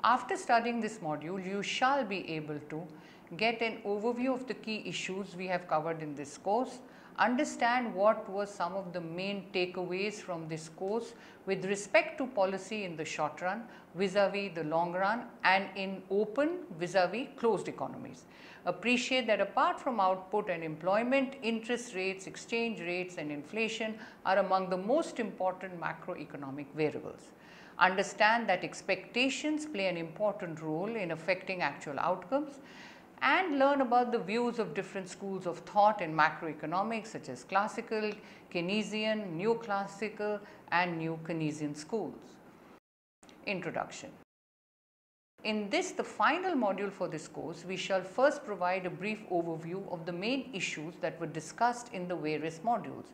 After studying this module, you shall be able to get an overview of the key issues we have covered in this course, understand what were some of the main takeaways from this course with respect to policy in the short run vis-a-vis the long run and in open vis-a-vis closed economies. Appreciate that apart from output and employment, interest rates, exchange rates and inflation are among the most important macroeconomic variables. Understand that expectations play an important role in affecting actual outcomes, and learn about the views of different schools of thought in macroeconomics such as classical, Keynesian, neoclassical and new Keynesian schools. Introduction. In this, the final module for this course, we shall first provide a brief overview of the main issues that were discussed in the various modules.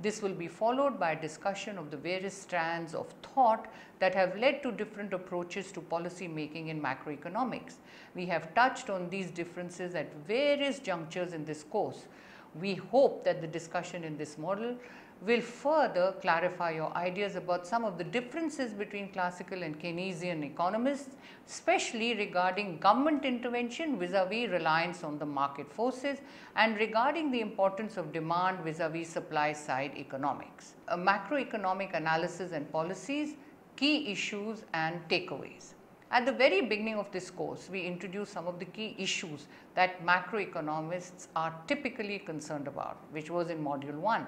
This will be followed by a discussion of the various strands of thought that have led to different approaches to policy making in macroeconomics. We have touched on these differences at various junctures in this course. We hope that the discussion in this module will further clarify your ideas about some of the differences between classical and Keynesian economists, especially regarding government intervention vis-a-vis reliance on the market forces and regarding the importance of demand vis-a-vis supply side economics. A macroeconomic analysis and policies, key issues and takeaways. At the very beginning of this course, we introduced some of the key issues that macroeconomists are typically concerned about, which was in module 1.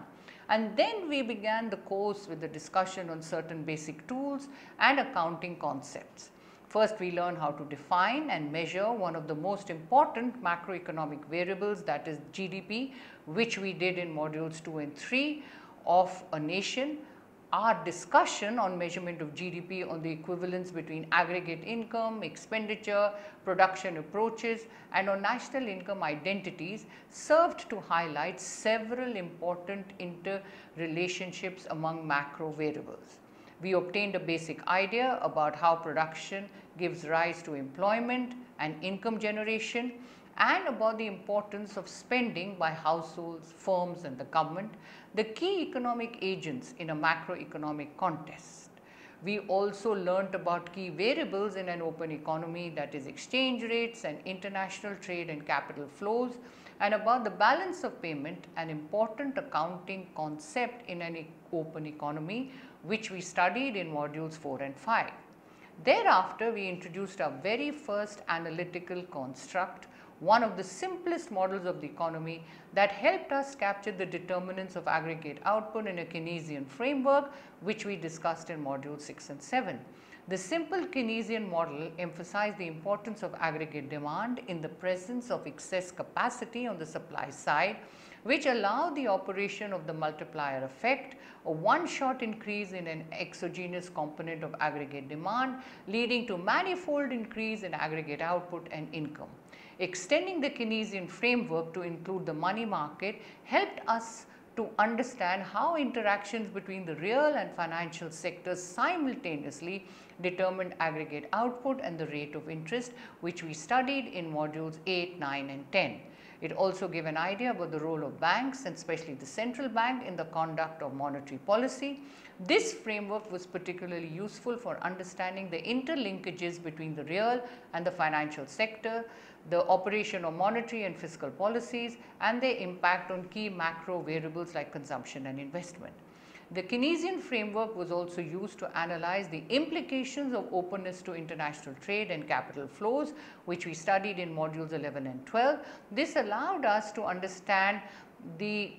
And then we began the course with a discussion on certain basic tools and accounting concepts. First, we learned how to define and measure one of the most important macroeconomic variables, that is GDP, which we did in modules 2 and 3 of a nation. Our discussion on measurement of GDP on the equivalence between aggregate income, expenditure, production approaches and on national income identities served to highlight several important interrelationships among macro variables. We obtained a basic idea about how production gives rise to employment and income generation, and about the importance of spending by households, firms and the government, the key economic agents in a macroeconomic context. We also learnt about key variables in an open economy, that is exchange rates and international trade and capital flows, and about the balance of payment, an important accounting concept in an open economy, which we studied in modules 4 and 5. Thereafter, we introduced our very first analytical construct, one of the simplest models of the economy that helped us capture the determinants of aggregate output in a Keynesian framework, which we discussed in modules 6 and 7. The simple Keynesian model emphasized the importance of aggregate demand in the presence of excess capacity on the supply side, which allowed the operation of the multiplier effect, a one-shot increase in an exogenous component of aggregate demand, leading to manifold increase in aggregate output and income. Extending the Keynesian framework to include the money market helped us to understand how interactions between the real and financial sectors simultaneously determined aggregate output and the rate of interest, which we studied in modules 8, 9 and 10. It also gave an idea about the role of banks and especially the central bank in the conduct of monetary policy. This framework was particularly useful for understanding the interlinkages between the real and the financial sector, the operation of monetary and fiscal policies and their impact on key macro variables like consumption and investment. The Keynesian framework was also used to analyze the implications of openness to international trade and capital flows, which we studied in modules 11 and 12. This allowed us to understand the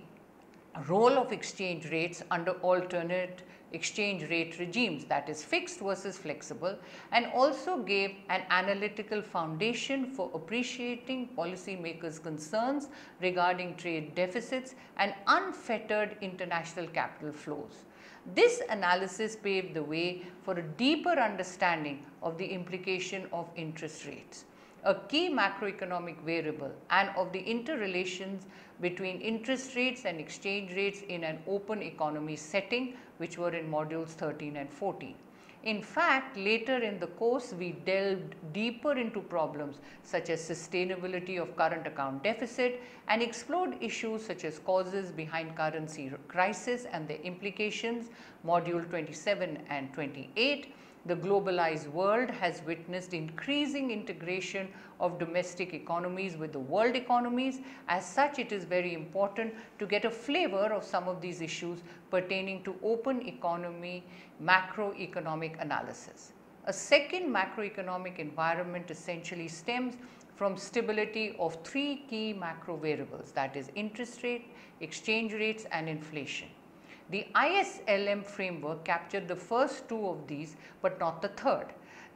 role of exchange rates under alternate exchange rate regimes, that is fixed versus flexible, and also gave an analytical foundation for appreciating policymakers' concerns regarding trade deficits and unfettered international capital flows. This analysis paved the way for a deeper understanding of the implication of interest rates, a key macroeconomic variable, and of the interrelations between interest rates and exchange rates in an open economy setting, which were in modules 13 and 14. In fact, later in the course, we delved deeper into problems such as sustainability of current account deficit and explored issues such as causes behind currency crisis and their implications, module 27 and 28. The globalized world has witnessed increasing integration of domestic economies with the world economies. As such, it is very important to get a flavor of some of these issues pertaining to open economy macroeconomic analysis. A second macroeconomic environment essentially stems from stability of three key macro variables, that is interest rate, exchange rates and inflation. The ISLM framework captured the first two of these, but not the third.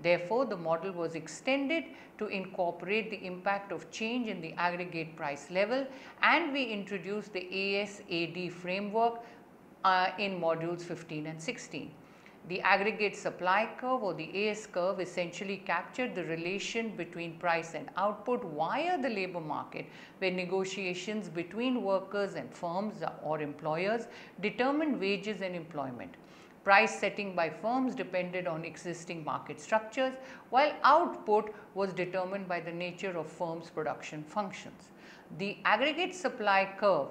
Therefore, the model was extended to incorporate the impact of change in the aggregate price level, and we introduced the ASAD framework in modules 15 and 16. The aggregate supply curve or the AS curve essentially captured the relation between price and output via the labor market, where negotiations between workers and firms or employers determined wages and employment. Price setting by firms depended on existing market structures, while output was determined by the nature of firms' production functions. The aggregate supply curve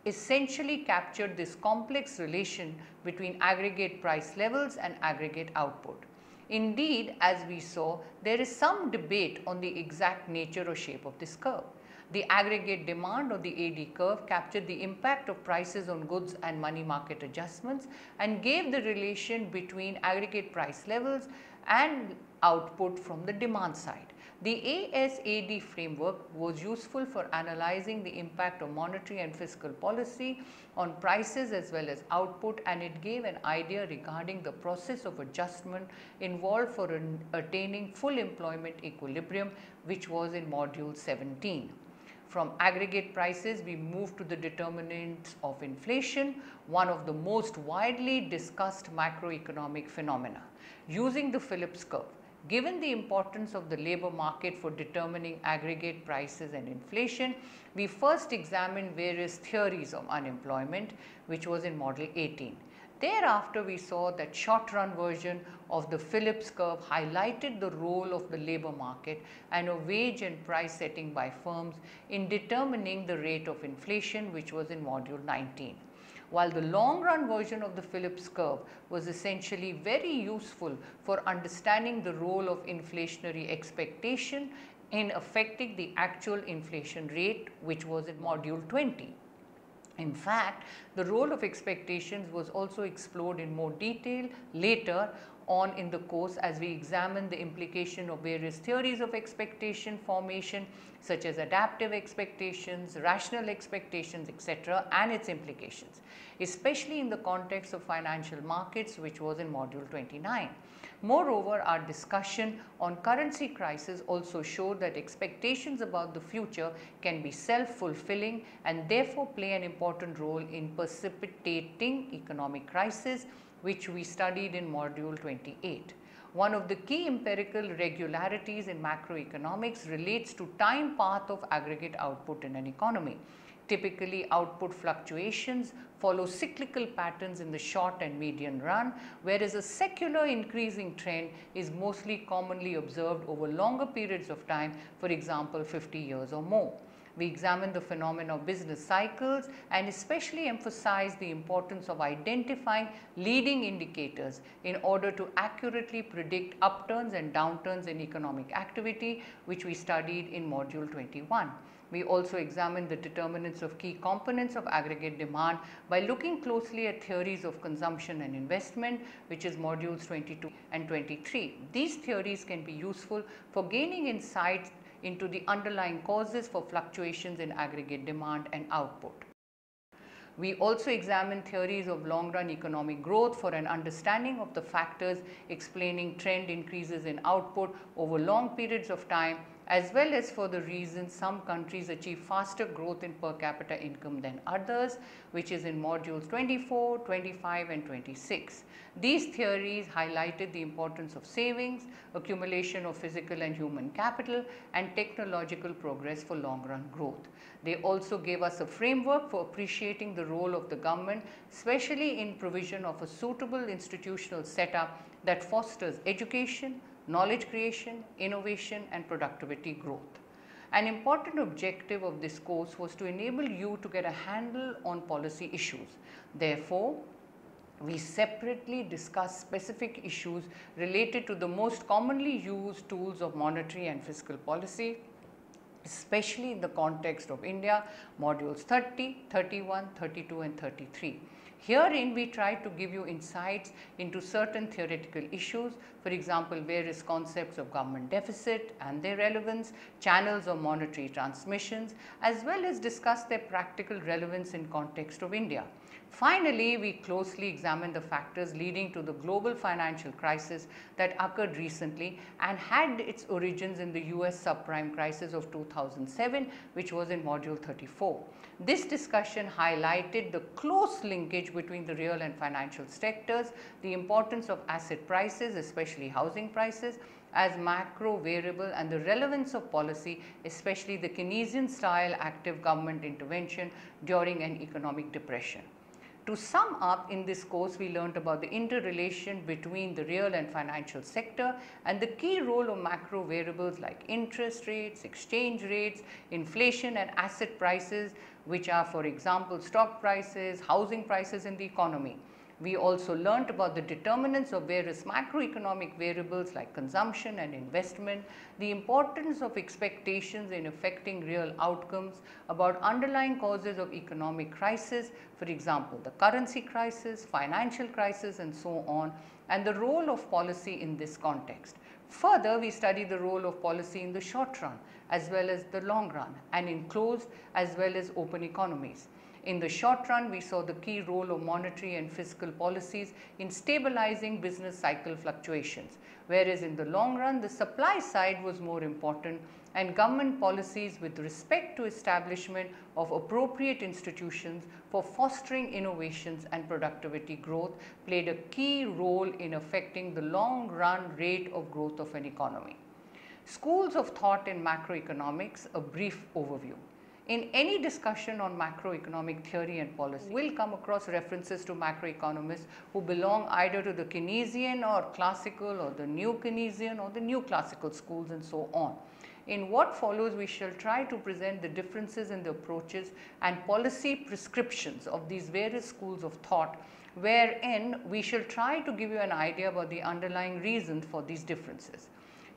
essentially captured this complex relation between aggregate price levels and aggregate output. Indeed, as we saw, there is some debate on the exact nature or shape of this curve. The aggregate demand or the AD curve captured the impact of prices on goods and money market adjustments and gave the relation between aggregate price levels and output from the demand side. The ASAD framework was useful for analyzing the impact of monetary and fiscal policy on prices as well as output, and it gave an idea regarding the process of adjustment involved for attaining full employment equilibrium, which was in module 17. From aggregate prices, we move to the determinants of inflation, one of the most widely discussed macroeconomic phenomena. Using the Phillips curve, given the importance of the labor market for determining aggregate prices and inflation, we first examined various theories of unemployment, which was in model 18. Thereafter, we saw that short-run version of the Phillips curve highlighted the role of the labor market and of wage and price setting by firms in determining the rate of inflation, which was in module 19. While the long-run version of the Phillips curve was essentially very useful for understanding the role of inflationary expectation in affecting the actual inflation rate, which was in module 20. In fact, the role of expectations was also explored in more detail later on in the course as we examine the implication of various theories of expectation formation, such as adaptive expectations, rational expectations, etc., and its implications, especially in the context of financial markets, which was in module 29. Moreover, our discussion on currency crisis also showed that expectations about the future can be self-fulfilling and therefore play an important role in precipitating economic crisis, which we studied in module 28. One of the key empirical regularities in macroeconomics relates to time path of aggregate output in an economy. Typically, output fluctuations follow cyclical patterns in the short and medium run, whereas a secular increasing trend is mostly commonly observed over longer periods of time, for example, 50 years or more. We examine the phenomena of business cycles and especially emphasize the importance of identifying leading indicators in order to accurately predict upturns and downturns in economic activity, which we studied in module 21. We also examined the determinants of key components of aggregate demand by looking closely at theories of consumption and investment, which is modules 22 and 23. These theories can be useful for gaining insights into the underlying causes for fluctuations in aggregate demand and output. We also examine theories of long-run economic growth for an understanding of the factors explaining trend increases in output over long periods of time, as well as for the reasons some countries achieve faster growth in per capita income than others, which is in modules 24, 25 and 26. These theories highlighted the importance of savings, accumulation of physical and human capital, and technological progress for long-run growth. They also gave us a framework for appreciating the role of the government, especially in provision of a suitable institutional setup that fosters education, knowledge creation, innovation and productivity growth. An important objective of this course was to enable you to get a handle on policy issues. Therefore, We separately discuss specific issues related to the most commonly used tools of monetary and fiscal policy, especially in the context of India, modules 30, 31, 32 and 33. Herein, we try to give you insights into certain theoretical issues, for example, various concepts of government deficit and their relevance, channels of monetary transmissions, as well as discuss their practical relevance in context of India. Finally, we closely examine the factors leading to the global financial crisis that occurred recently and had its origins in the US subprime crisis of 2007, which was in module 34. This discussion highlighted the close linkage between the real and financial sectors, the importance of asset prices, especially housing prices, as macro variable, and the relevance of policy, especially the Keynesian style active government intervention during an economic depression. To sum up, in this course we learnt about the interrelation between the real and financial sector and the key role of macro variables like interest rates, exchange rates, inflation and asset prices, which are, for example, stock prices, housing prices in the economy. We also learnt about the determinants of various macroeconomic variables like consumption and investment, the importance of expectations in affecting real outcomes, about underlying causes of economic crisis, for example, the currency crisis, financial crisis and so on, and the role of policy in this context. Further, we study the role of policy in the short run as well as the long run and in closed as well as open economies. In the short run, we saw the key role of monetary and fiscal policies in stabilizing business cycle fluctuations, whereas in the long run, the supply side was more important and government policies with respect to establishment of appropriate institutions for fostering innovations and productivity growth played a key role in affecting the long run rate of growth of an economy. Schools of thought in macroeconomics, a brief overview. In any discussion on macroeconomic theory and policy, we'll come across references to macroeconomists who belong either to the Keynesian or classical or the new Keynesian or the new classical schools and so on. In what follows, we shall try to present the differences in the approaches and policy prescriptions of these various schools of thought, wherein we shall try to give you an idea about the underlying reasons for these differences.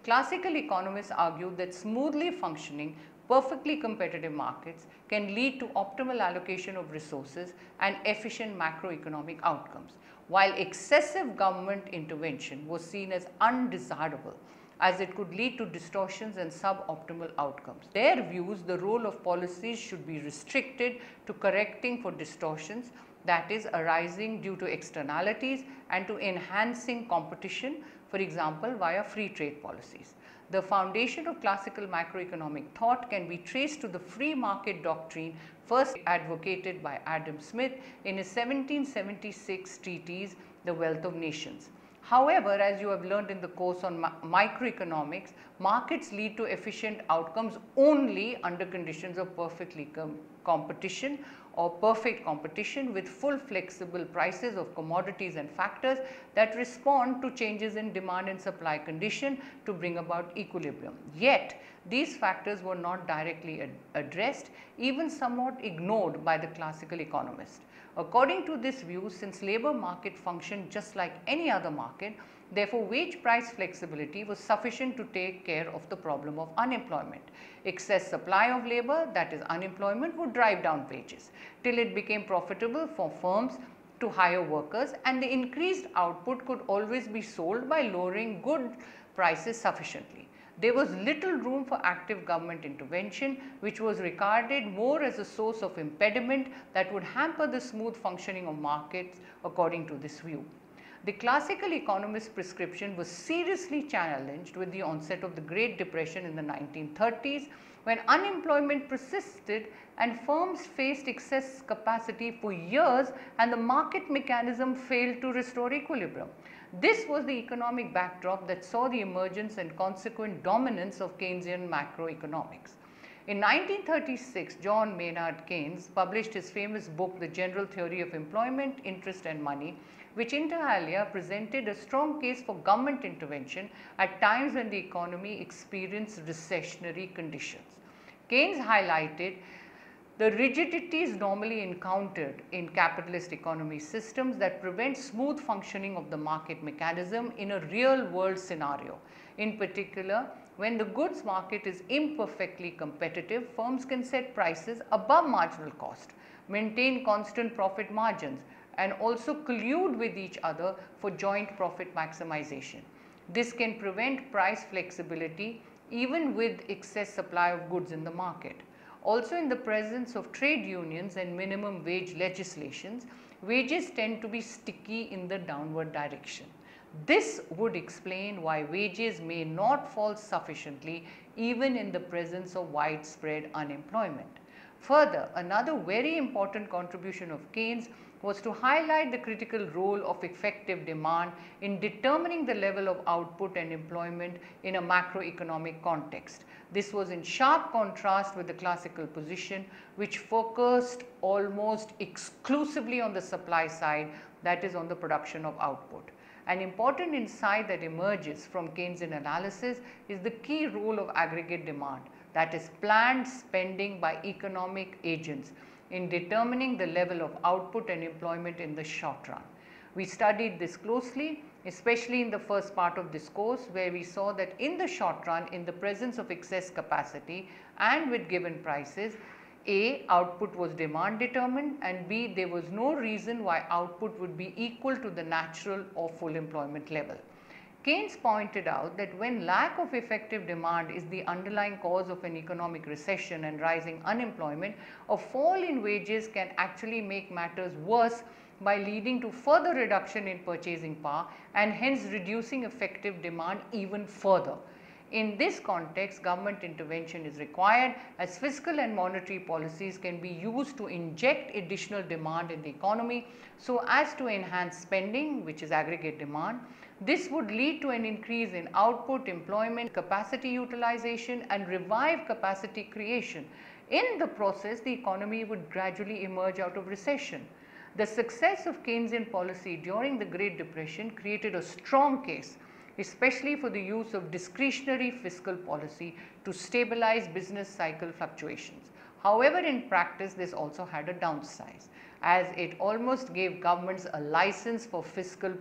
Classical economists argue that smoothly functioning, perfectly competitive markets can lead to optimal allocation of resources and efficient macroeconomic outcomes, while excessive government intervention was seen as undesirable as it could lead to distortions and suboptimal outcomes. Their views, the role of policies should be restricted to correcting for distortions, that is arising due to externalities, and to enhancing competition, for example, via free trade policies. The foundation of classical macroeconomic thought can be traced to the free market doctrine first advocated by Adam Smith in his 1776 treatise, The Wealth of Nations. However, as you have learned in the course on microeconomics, markets lead to efficient outcomes only under conditions of competition or perfect competition with full flexible prices of commodities and factors that respond to changes in demand and supply condition to bring about equilibrium. Yet, these factors were not directly addressed, even somewhat ignored by the classical economist. According to this view, since labor market functioned just like any other market, therefore wage price flexibility was sufficient to take care of the problem of unemployment. Excess supply of labor, that is unemployment, would drive down wages till it became profitable for firms to hire workers, and the increased output could always be sold by lowering good prices sufficiently. There was little room for active government intervention, which was regarded more as a source of impediment that would hamper the smooth functioning of markets according to this view. The classical economist prescription was seriously challenged with the onset of the Great Depression in the 1930s, when unemployment persisted and firms faced excess capacity for years and the market mechanism failed to restore equilibrium. This was the economic backdrop that saw the emergence and consequent dominance of Keynesian macroeconomics. In 1936, John Maynard Keynes published his famous book, The General Theory of Employment, Interest and Money, which inter alia presented a strong case for government intervention at times when the economy experienced recessionary conditions. Keynes highlighted The rigidities normally encountered in capitalist economy systems that prevent smooth functioning of the market mechanism in a real world scenario. In particular, when the goods market is imperfectly competitive, firms can set prices above marginal cost, maintain constant profit margins, and also collude with each other for joint profit maximization. This can prevent price flexibility even with excess supply of goods in the market. Also, in the presence of trade unions and minimum wage legislations, wages tend to be sticky in the downward direction. This would explain why wages may not fall sufficiently even in the presence of widespread unemployment. Further, another very important contribution of Keynes was to highlight the critical role of effective demand in determining the level of output and employment in a macroeconomic context. This was in sharp contrast with the classical position, which focused almost exclusively on the supply side, that is, on the production of output. An important insight that emerges from Keynesian analysis is the key role of aggregate demand, that is, planned spending by economic agents in determining the level of output and employment in the short run. We studied this closely, especially in the first part of this course, where we saw that in the short run, in the presence of excess capacity and with given prices, A, output was demand determined, and B, there was no reason why output would be equal to the natural or full employment level. Keynes pointed out that when lack of effective demand is the underlying cause of an economic recession and rising unemployment, a fall in wages can actually make matters worse by leading to further reduction in purchasing power and hence reducing effective demand even further. In this context, government intervention is required as fiscal and monetary policies can be used to inject additional demand in the economy so as to enhance spending, which is aggregate demand. This would lead to an increase in output, employment, capacity utilization, and revive capacity creation. In the process, the economy would gradually emerge out of recession. The success of Keynesian policy during the Great Depression created a strong case, especially for the use of discretionary fiscal policy to stabilize business cycle fluctuations. However, in practice, this also had a downside, as it almost gave governments a license for fiscal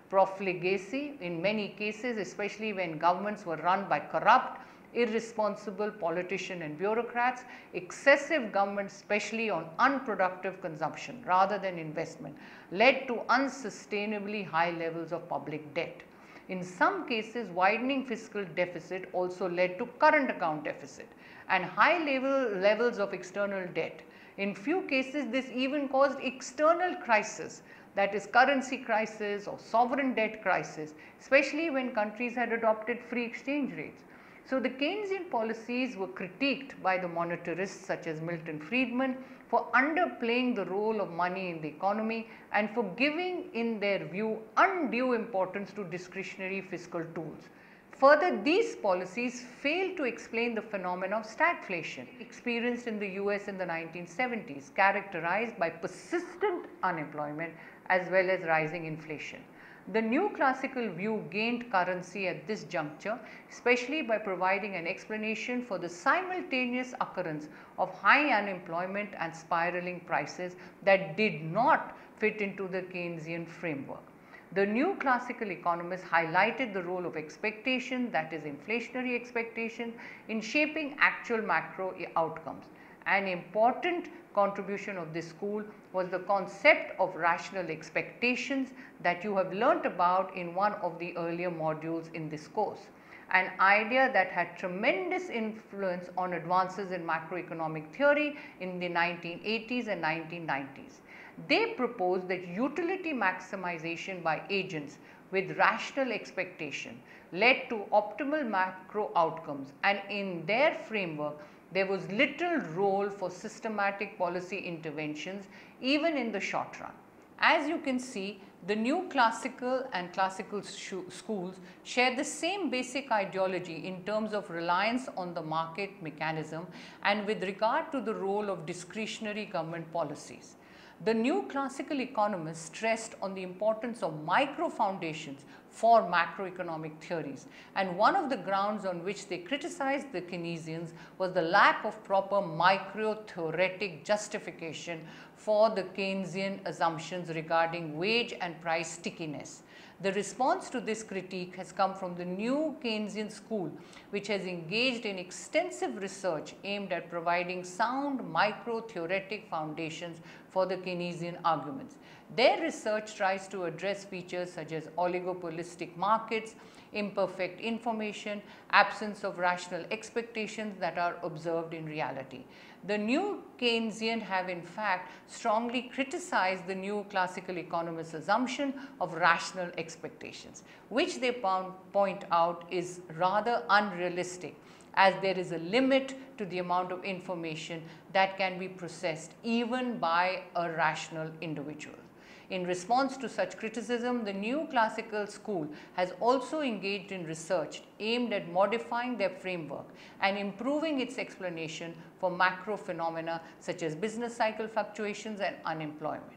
profligacy in many cases, especially when governments were run by corrupt, irresponsible politicians and bureaucrats. Excessive government, especially on unproductive consumption rather than investment, led to unsustainably high levels of public debt. In some cases, widening fiscal deficit also led to current account deficit and high levels of external debt. In few cases, this even caused external crisis, that is currency crisis or sovereign debt crisis, especially when countries had adopted free exchange rates. So, the Keynesian policies were critiqued by the monetarists such as Milton Friedman for underplaying the role of money in the economy and for giving, in their view, undue importance to discretionary fiscal tools. Further, these policies fail to explain the phenomenon of stagflation experienced in the US in the 1970s, characterized by persistent unemployment as well as rising inflation. The new classical view gained currency at this juncture, especially by providing an explanation for the simultaneous occurrence of high unemployment and spiraling prices that did not fit into the Keynesian framework. The new classical economists highlighted the role of expectation, that is inflationary expectation, in shaping actual macro outcomes. An important contribution of this school was the concept of rational expectations that you have learnt about in one of the earlier modules in this course, an idea that had tremendous influence on advances in macroeconomic theory in the 1980s and 1990s. They proposed that utility maximization by agents with rational expectation led to optimal macro outcomes, and in their framework there was little role for systematic policy interventions even in the short run. As you can see, the new classical and classical schools share the same basic ideology in terms of reliance on the market mechanism and with regard to the role of discretionary government policies. The new classical economists stressed on the importance of micro foundations for macroeconomic theories, and one of the grounds on which they criticized the Keynesians was the lack of proper micro-theoretic justification for the Keynesian assumptions regarding wage and price stickiness. The response to this critique has come from the new Keynesian school, which has engaged in extensive research aimed at providing sound micro-theoretic foundations for the Keynesian arguments. Their research tries to address features such as oligopolistic markets, imperfect information, absence of rational expectations that are observed in reality. The new Keynesian have in fact strongly criticized the new classical economists' assumption of rational expectations, which they point out is rather unrealistic, as there is a limit to the amount of information that can be processed even by a rational individual. In response to such criticism, the new classical school has also engaged in research aimed at modifying their framework and improving its explanation for macro phenomena such as business cycle fluctuations and unemployment.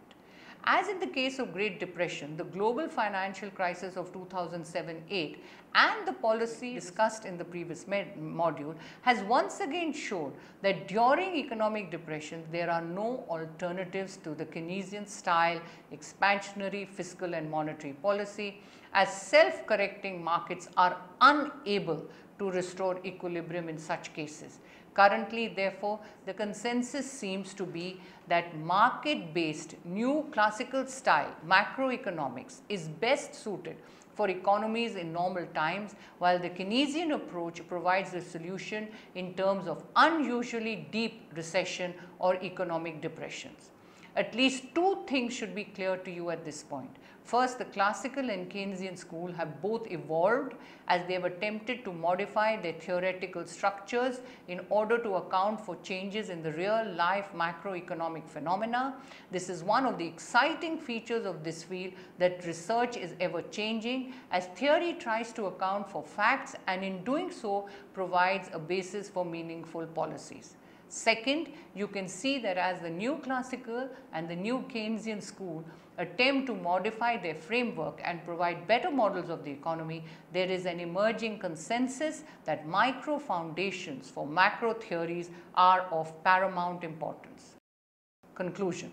As in the case of Great Depression, the global financial crisis of 2007-8 and the policy discussed in the previous module has once again shown that during economic depression there are no alternatives to the Keynesian style expansionary fiscal and monetary policy, as self-correcting markets are unable to restore equilibrium in such cases. Currently, therefore, the consensus seems to be that market-based new classical style macroeconomics is best suited for economies in normal times, while the Keynesian approach provides a solution in terms of unusually deep recession or economic depressions. At least two things should be clear to you at this point. First, the classical and Keynesian school have both evolved as they have attempted to modify their theoretical structures in order to account for changes in the real life macroeconomic phenomena. This is one of the exciting features of this field, that research is ever changing as theory tries to account for facts and in doing so provides a basis for meaningful policies. Second, you can see that as the new classical and the new Keynesian school attempt to modify their framework and provide better models of the economy, there is an emerging consensus that micro foundations for macro theories are of paramount importance. Conclusion.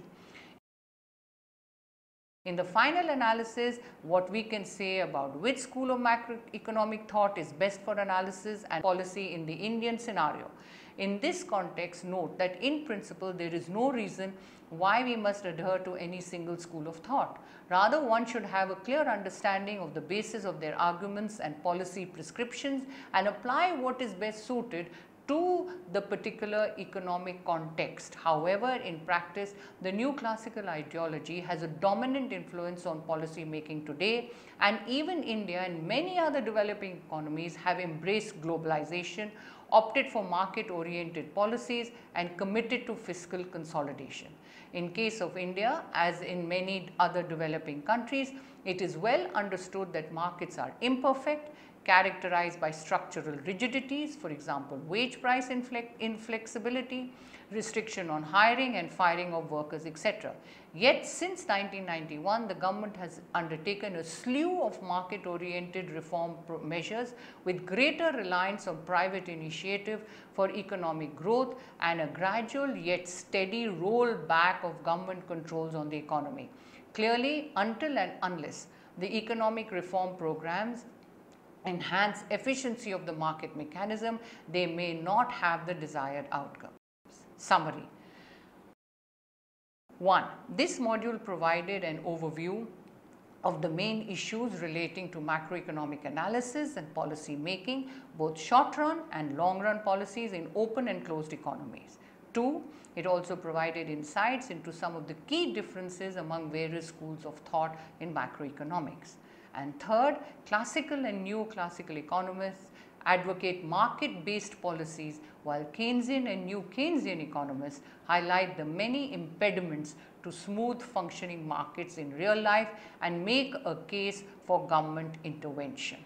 In the final analysis, what we can say about which school of macroeconomic thought is best for analysis and policy in the Indian scenario. In this context, note that in principle there is no reason why we must adhere to any single school of thought. Rather, one should have a clear understanding of the basis of their arguments and policy prescriptions and apply what is best suited to the particular economic context. However, in practice, the new classical ideology has a dominant influence on policy making today, and even India and many other developing economies have embraced globalization, opted for market-oriented policies and committed to fiscal consolidation. In case of India, as in many other developing countries, it is well understood that markets are imperfect, characterized by structural rigidities, for example, wage price inflexibility, restriction on hiring and firing of workers, etc. Yet since 1991, the government has undertaken a slew of market-oriented reform measures with greater reliance on private initiative for economic growth and a gradual yet steady rollback of government controls on the economy. Clearly, until and unless the economic reform programs enhance efficiency of the market mechanism, they may not have the desired outcomes. Summary. 1. This module provided an overview of the main issues relating to macroeconomic analysis and policy making, both short run and long run policies in open and closed economies. 2. It also provided insights into some of the key differences among various schools of thought in macroeconomics. And third, classical and new classical economists advocate market-based policies, while Keynesian and new Keynesian economists highlight the many impediments to smooth functioning markets in real life and make a case for government intervention.